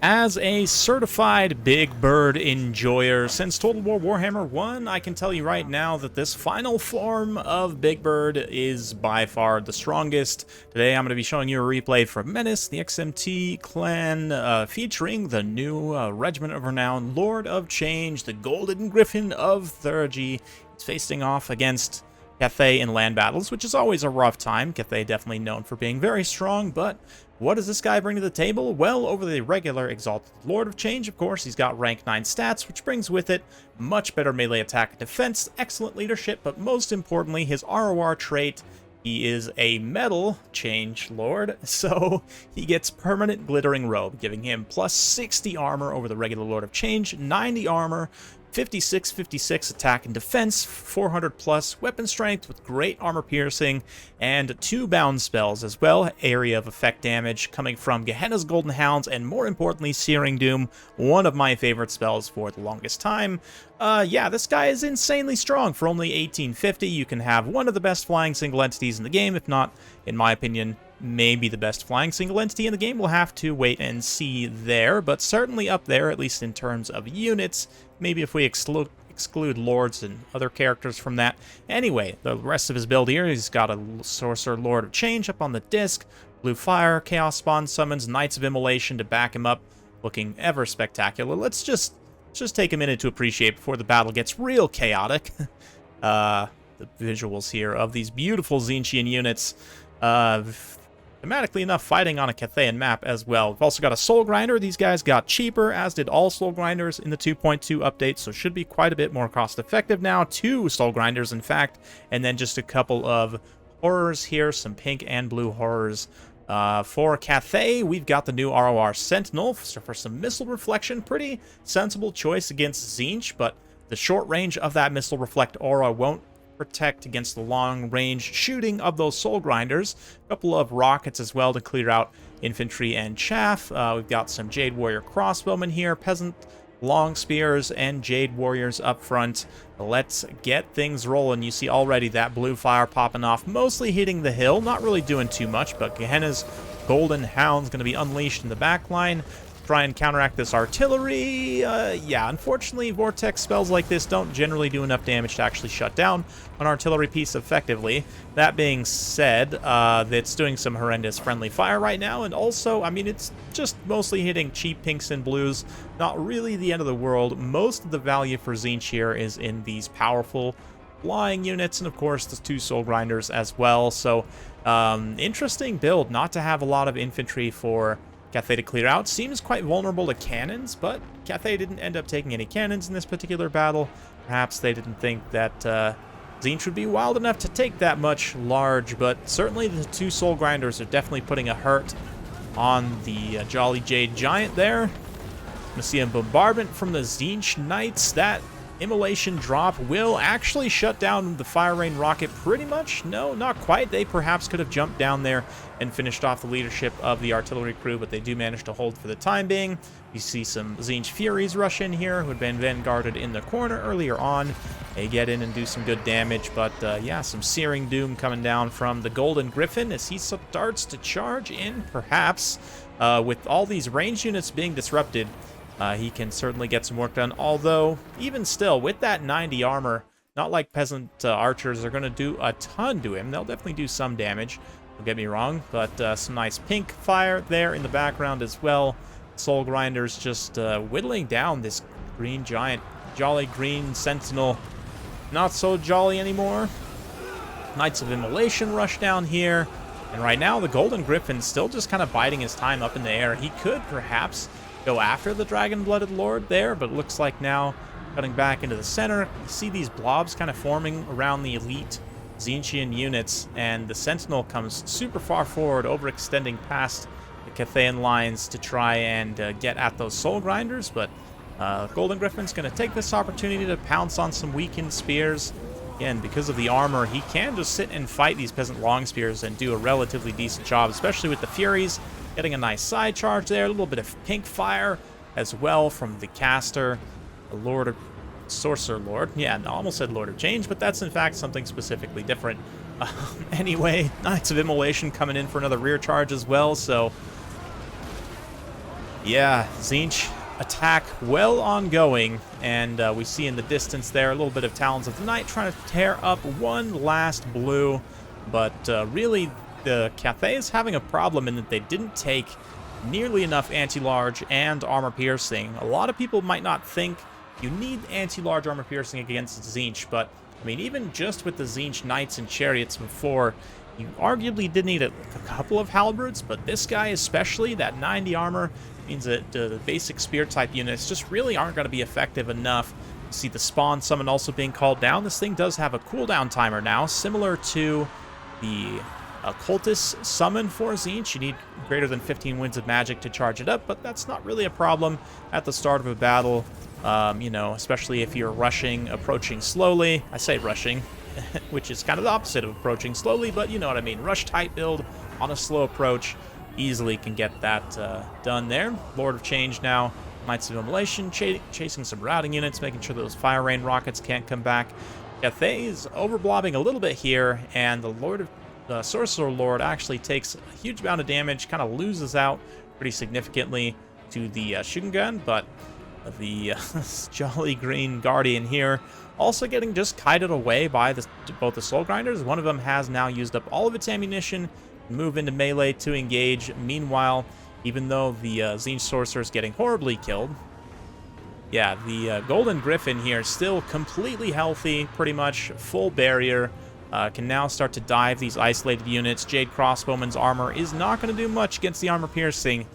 As a certified Big Bird enjoyer since Total War Warhammer 1, I can tell you right now that this final form of Big Bird is by far the strongest. Today I'm going to be showing you a replay from Menace, the XMT clan, featuring the new Regiment of Renown, Lord of Change, the Golden Griffin of Tzeentch. It's facing off against Cathay in land battles, which is always a rough time. Cathay definitely known for being very strong, but what does this guy bring to the table? Well, over the regular Exalted Lord of Change, of course, he's got rank 9 stats, which brings with it much better melee attack and defense, excellent leadership, but most importantly, his RoR trait. He is a metal change lord, so he gets permanent glittering robe, giving him plus 60 armor over the regular Lord of Change, 90 armor, 56 attack and defense, 400 plus weapon strength with great armor piercing, and 2 bound spells as well, area of effect damage coming from Gehenna's Golden Hounds, and more importantly, Searing Doom, one of my favorite spells for the longest time. Yeah, this guy is insanely strong. For only 1850, you can have one of the best flying single entities in the game, if not, in my opinion, maybe the best flying single entity in the game. We'll have to wait and see there, but certainly up there, at least in terms of units. Maybe if we exclude lords and other characters from that. Anyway, the rest of his build here, he's got a Sorcerer Lord of Change up on the disc, Blue Fire, Chaos Spawn summons, Knights of Immolation to back him up, looking ever spectacular. Let's just take a minute to appreciate before the battle gets real chaotic. The visuals here of these beautiful Tzeentchian units. Thematically enough, fighting on a Cathayan map as well. We've also got a Soul Grinder. These guys got cheaper, as did all Soul Grinders in the 2.2 update, so should be quite a bit more cost-effective now. 2 Soul Grinders, in fact, and then just a couple of horrors here, some pink and blue horrors. For Cathay, we've got the new RoR Sentinel for some missile reflection. Pretty sensible choice against Tzeentch, but the short range of that missile reflect aura won't protect against the long-range shooting of those Soul Grinders. A couple of rockets as well to clear out infantry and chaff. We've got some Jade Warrior crossbowmen here, Peasant long spears, and Jade Warriors up front. Let's get things rolling. You see already that blue fire popping off, mostly hitting the hill, not really doing too much, but Gehenna's Golden Hound's going to be unleashed in the back line. Try and counteract this artillery. Yeah, unfortunately, Vortex spells like this don't generally do enough damage to actually shut down an artillery piece effectively. That being said, it's doing some horrendous friendly fire right now, and also, I mean, it's just mostly hitting cheap pinks and blues. Not really the end of the world. Most of the value for Tzeentch here is in these powerful flying units, and of course, the 2 Soul Grinders as well. So, interesting build, not to have a lot of infantry for Cathay to clear out. Seems quite vulnerable to cannons, but Cathay didn't end up taking any cannons in this particular battle. Perhaps they didn't think that Tzeentch would be wild enough to take that much large, but certainly the 2 Soul Grinders are definitely putting a hurt on the Jolly Jade Giant there. Gonna see a bombardment from the Tzeentch Knights. That Immolation drop will actually shut down the Fire Rain rocket pretty much. No, not quite. They perhaps could have jumped down there and finished off the leadership of the artillery crew, but they do manage to hold for the time being. You see some Tzeentch Furies rush in here, who had been vanguarded in the corner earlier on. They get in and do some good damage, but yeah, some Searing Doom coming down from the Golden Griffin as he starts to charge in, perhaps. With all these ranged units being disrupted, he can certainly get some work done, although, even still, with that 90 armor, not like peasant archers are going to do a ton to him. They'll definitely do some damage, don't get me wrong, but some nice pink fire there in the background as well. Soul Grinders just whittling down this green giant, jolly green sentinel. Not so jolly anymore. Knights of Immolation rush down here, and right now the Golden Griffin still just kind of biding his time up in the air. He could perhaps go after the Dragon-Blooded Lord there, but it looks like now cutting back into the center. You see these blobs kind of forming around the elite Tzeentchian units, and the Sentinel comes super far forward, overextending past the Cathayan lines to try and get at those Soul Grinders, but Golden Griffin's going to take this opportunity to pounce on some weakened spears. Again, because of the armor, he can just sit and fight these Peasant Long Spears and do a relatively decent job, especially with the Furies. Getting a nice side charge there, a little bit of pink fire as well from the caster, the Sorcerer Lord. Yeah, I almost said Lord of Change, but that's in fact something specifically different. Anyway, Knights of Immolation coming in for another rear charge as well, so Yeah, Tzeentch attack well ongoing, and we see in the distance there a little bit of Talons of the Night trying to tear up one last blue, but really the Cathay is having a problem in that they didn't take nearly enough anti-large and armor piercing. A lot of people might not think you need anti-large armor piercing against Tzeentch, but I mean, even just with the Tzeentch Knights and Chariots before, you arguably did need a couple of Halberds, but this guy especially, that 90 armor, means that the basic spear type units just really aren't going to be effective enough. You see the spawn summon also being called down. This thing does have a cooldown timer now, similar to the Cultist summon for Tzeentch. You need greater than 15 winds of magic to charge it up, but that's not really a problem at the start of a battle. You know, especially if you're rushing, approaching slowly. I say rushing, which is kind of the opposite of approaching slowly, but you know what I mean. Rush type build on a slow approach easily can get that done there. Lord of Change now, Knights of Immolation, chasing some routing units, making sure those Fire Rain rockets can't come back. Cathay is overblobbing a little bit here, and the Sorcerer Lord actually takes a huge amount of damage, kind of loses out pretty significantly to the Shugengun, but the Jolly Green Guardian here also getting just kited away by both the Soul Grinders. One of them has now used up all of its ammunition, move into melee to engage. Meanwhile, even though the Tzeentch Sorcerer is getting horribly killed, yeah, the Golden Griffin here still completely healthy, pretty much full barrier, can now start to dive these isolated units. Jade Crossbowman's armor is not going to do much against the armor piercing,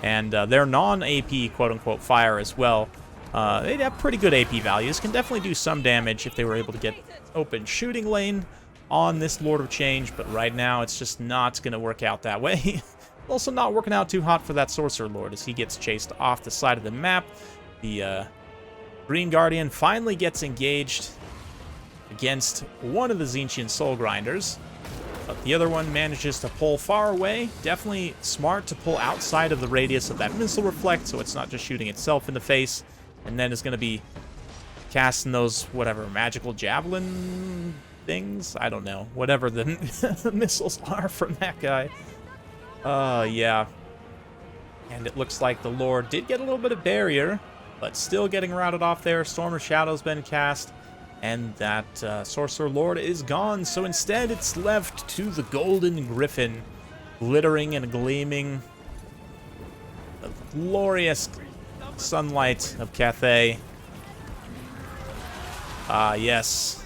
and their non-AP quote-unquote fire as well. They'd have pretty good AP values, can definitely do some damage if they were able to get open shooting lane on this Lord of Change, but right now it's just not going to work out that way. Also not working out too hot for that Sorcerer Lord as he gets chased off the side of the map. The Green Guardian finally gets engaged against one of the Tzeentchian Soul Grinders, but the other one manages to pull far away. Definitely smart to pull outside of the radius of that missile reflect, so it's not just shooting itself in the face, and then it's going to be casting those, whatever, magical javelin things? I don't know. Whatever the missiles are from that guy. Yeah. And it looks like the Lord did get a little bit of barrier, but still getting routed off there. Storm of Shadow's been cast, and that Sorcerer Lord is gone. So instead, it's left to the Golden Griffin, glittering and gleaming. The glorious sunlight of Cathay. Yes.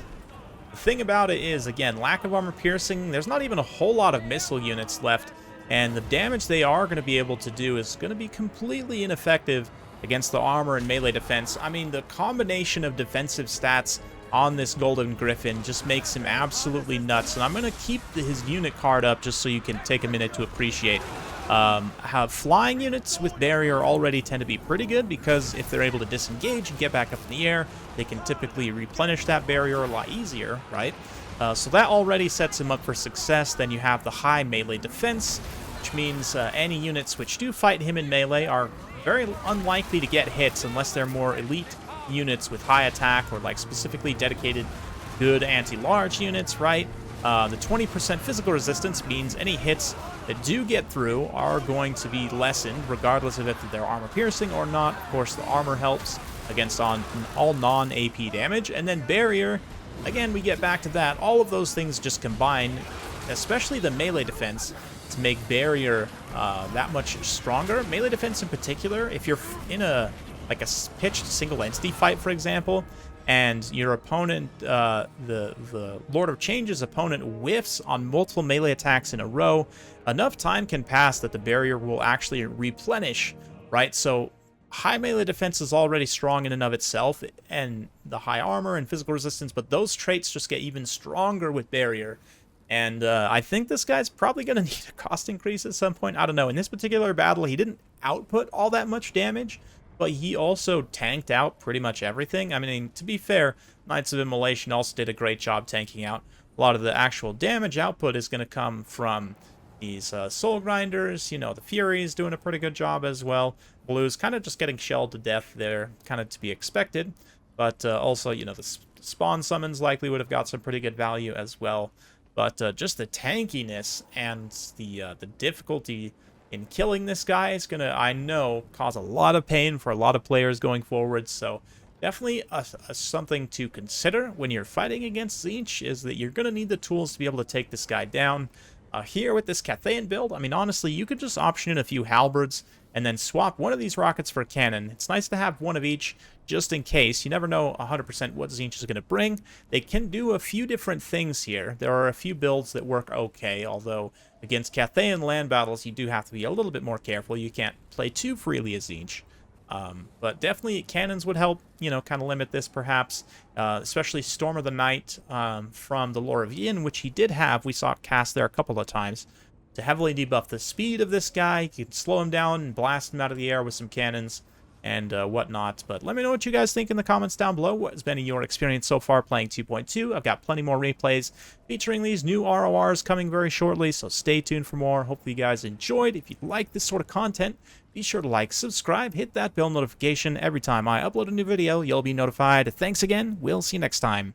The thing about it is, again, lack of armor piercing. There's not even a whole lot of missile units left, and the damage they are going to be able to do is going to be completely ineffective against the armor and melee defense. I mean, the combination of defensive stats on this Golden Griffin just makes him absolutely nuts, and I'm going to keep his unit card up just so you can take a minute to appreciate how flying units with barrier already tend to be pretty good, because if they're able to disengage and get back up in the air, they can typically replenish that barrier a lot easier, right? So that already sets him up for success. Then you have the high melee defense, which means any units which do fight him in melee are very unlikely to get hits unless they're more elite units with high attack, or like specifically dedicated good anti-large units, right? The 20% physical resistance means any hits that do get through are going to be lessened, regardless of if they're armor piercing or not. Of course, the armor helps against all non-AP damage. And then barrier, again, we get back to that. All of those things just combine, especially the melee defense, to make barrier that much stronger. Melee defense in particular, if you're in a pitched single entity fight, for example, and your opponent, the Lord of Change's opponent, whiffs on multiple melee attacks in a row, enough time can pass that the barrier will actually replenish, right? So high melee defense is already strong in and of itself, and the high armor and physical resistance, but those traits just get even stronger with barrier. And I think this guy's probably going to need a cost increase at some point. I don't know. In this particular battle, he didn't output all that much damage, but he also tanked out pretty much everything. I mean, to be fair, Knights of Immolation also did a great job tanking out. A lot of the actual damage output is going to come from these Soul Grinders. You know, the Fury's doing a pretty good job as well. Blue's kind of just getting shelled to death there, kind of to be expected. But also, you know, the spawn summons likely would have got some pretty good value as well. But just the tankiness and the difficulty in killing this guy is going to, I know, cause a lot of pain for a lot of players going forward. So definitely something to consider when you're fighting against Tzeentch is that you're going to need the tools to be able to take this guy down. Here with this Cathay build, I mean, honestly, you could just option in a few halberds and then swap one of these rockets for a cannon. It's nice to have one of each just in case. You never know 100% what Tzeentch is going to bring. They can do a few different things here. There are a few builds that work okay, although against Cathay and land battles, you do have to be a little bit more careful. You can't play too freely as Tzeentch. But definitely cannons would help, you know, kind of limit this perhaps, especially Storm of the Night from the Lore of Yin, which he did have. We saw it cast there a couple of times to heavily debuff the speed of this guy. You can slow him down and blast him out of the air with some cannons and whatnot. But let me know what you guys think in the comments down below. What has been your experience so far playing 2.2? I've got plenty more replays featuring these new RORs coming very shortly, so stay tuned for more. Hopefully you guys enjoyed. If you like this sort of content, be sure to like, subscribe, hit that bell notification. Every time I upload a new video, you'll be notified. Thanks again. We'll see you next time.